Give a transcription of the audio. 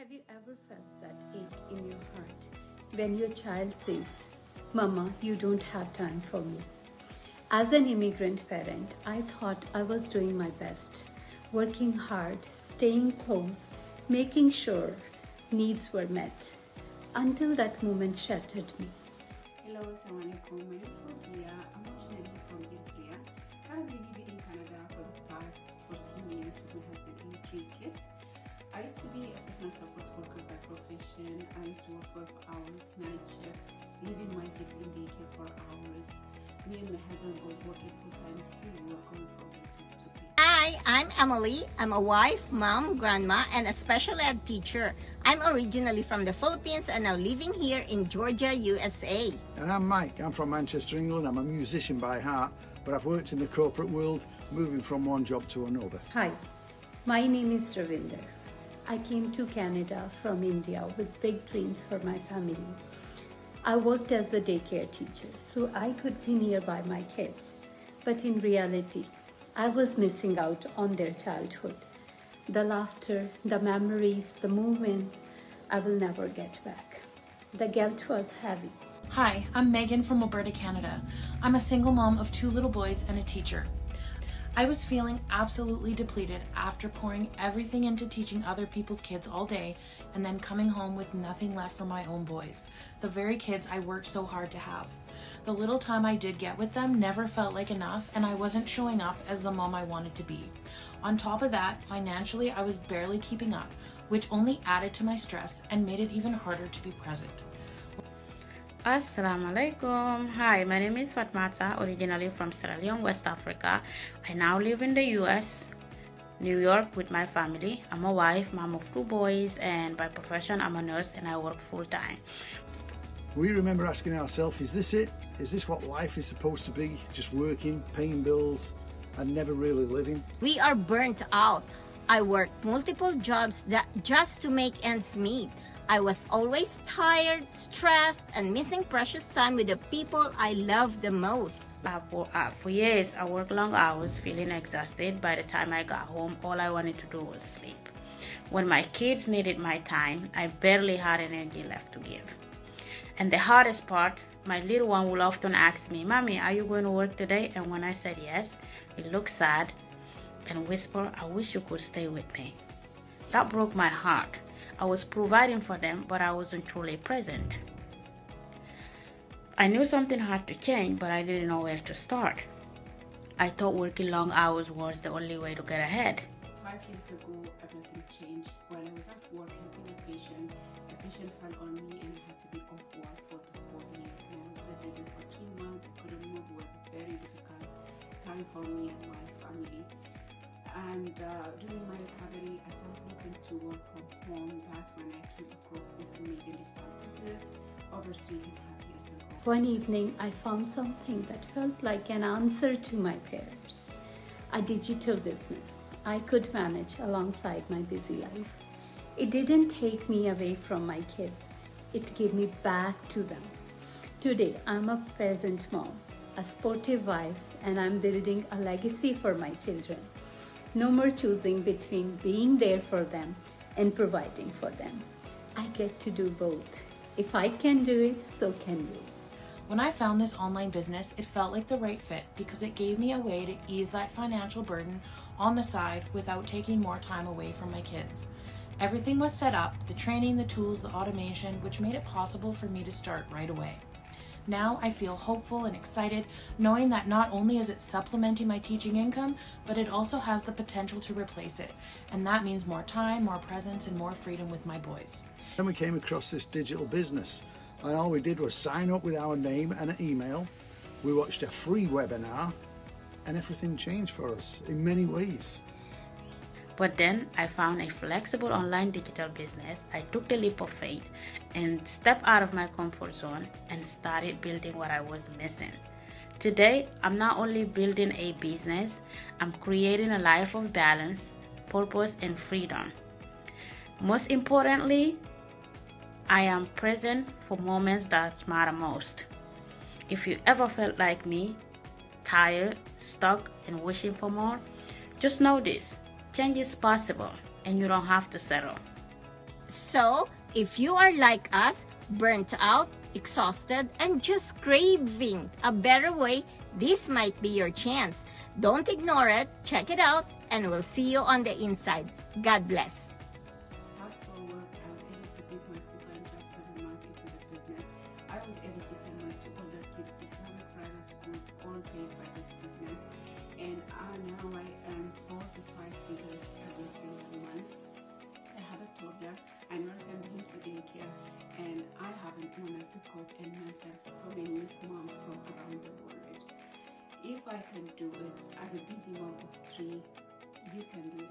Have you ever felt that ache in your heart when your child says, "Mama, you don't have time for me"? As an immigrant parent, I thought I was doing my best, working hard, staying close, making sure needs were met, until that moment shattered me. Hello, Assalamualaikum. My name is Fawzia. I'm originally from Eritrea. Currently living in Canada for the past 14 years with my husband and 3 kids. I used to be a personal support worker by profession. I used to work 12 hours, night shift, leaving my kids in daycare for hours. Me and my husband both working full-time, still we were going from day to pay. Hi, I'm Emily. I'm a wife, mom, grandma, and a special ed teacher. I'm originally from the Philippines and now living here in Georgia, USA. And I'm Mike. I'm from Manchester, England. I'm a musician by heart, but I've worked in the corporate world, moving from one job to another. Hi, my name is Ravinder. I came to Canada from India with big dreams for my family. I worked as a daycare teacher so I could be nearby my kids. But in reality, I was missing out on their childhood. The laughter, the memories, the moments I will never get back. The guilt was heavy. Hi, I'm Megan from Alberta, Canada. I'm a single mom of 2 little boys and a teacher. I was feeling absolutely depleted after pouring everything into teaching other people's kids all day and then coming home with nothing left for my own boys, the very kids I worked so hard to have. The little time I did get with them never felt like enough, and I wasn't showing up as the mom I wanted to be. On top of that, financially, I was barely keeping up, which only added to my stress and made it even harder to be present. Assalamu alaikum. Hi, my name is Fatmata, originally from Sierra Leone, West Africa. I now live in the US, New York with my family. I'm a wife, mom of 2 boys, and by profession I'm a nurse and I work full time. We remember asking ourselves, is this it? Is this what life is supposed to be? Just working, paying bills, and never really living? We are burnt out. I worked multiple jobs just to make ends meet. I was always tired, stressed, and missing precious time with the people I love the most. For years, I worked long hours, feeling exhausted. By the time I got home, all I wanted to do was sleep. When my kids needed my time, I barely had energy left to give. And the hardest part, my little one will often ask me, "Mommy, are you going to work today?" And when I said yes, he looked sad and whispered, "I wish you could stay with me." That broke my heart. I was providing for them, but I wasn't truly present. I knew something had to change, but I didn't know where to start. I thought working long hours was the only way to get ahead. 5 years ago, everything changed. While I was at work helping a patient fell on me and I had to be off work for the whole year. And I was bedridden for 3 months. I couldn't move. It was a very difficult time for me and my family. And during my recovery, I started looking to work from home. That's when I came across this amazing digital business over 3.5 years ago. One evening, I found something that felt like an answer to my prayers. A digital business I could manage alongside my busy life. It didn't take me away from my kids. It gave me back to them. Today, I'm a present mom, a sportive wife, and I'm building a legacy for my children. No more choosing between being there for them and providing for them. I get to do both. If I can do it, so can you. When I found this online business, it felt like the right fit because it gave me a way to ease that financial burden on the side without taking more time away from my kids. Everything was set up, the training, the tools, the automation, which made it possible for me to start right away. Now I feel hopeful and excited, knowing that not only is it supplementing my teaching income, but it also has the potential to replace it. And that means more time, more presence, and more freedom with my boys. Then we came across this digital business, and all we did was sign up with our name and an email. We watched a free webinar, and everything changed for us in many ways. But then I found a flexible online digital business. I took the leap of faith and stepped out of my comfort zone and started building what I was missing. Today, I'm not only building a business, I'm creating a life of balance, purpose, and freedom. Most importantly, I am present for moments that matter most. If you ever felt like me, tired, stuck, and wishing for more, just know this. Change is possible and you don't have to settle. So, if you are like us, burnt out, exhausted, and just craving a better way, this might be your chance. Don't ignore it, check it out, and we'll see you on the inside. God bless. Fast forward, I was able to quit my full-time job 7 months into the business. I was able to send my 2 older kids to Islamic private school, all paid by this business. And now I earn 4 to 5 figures every single month. I have a toddler. I nurse him to daycare, and I haven't known to coach and mentor so many moms from around the world. If I can do it as a busy mom of 3, you can do it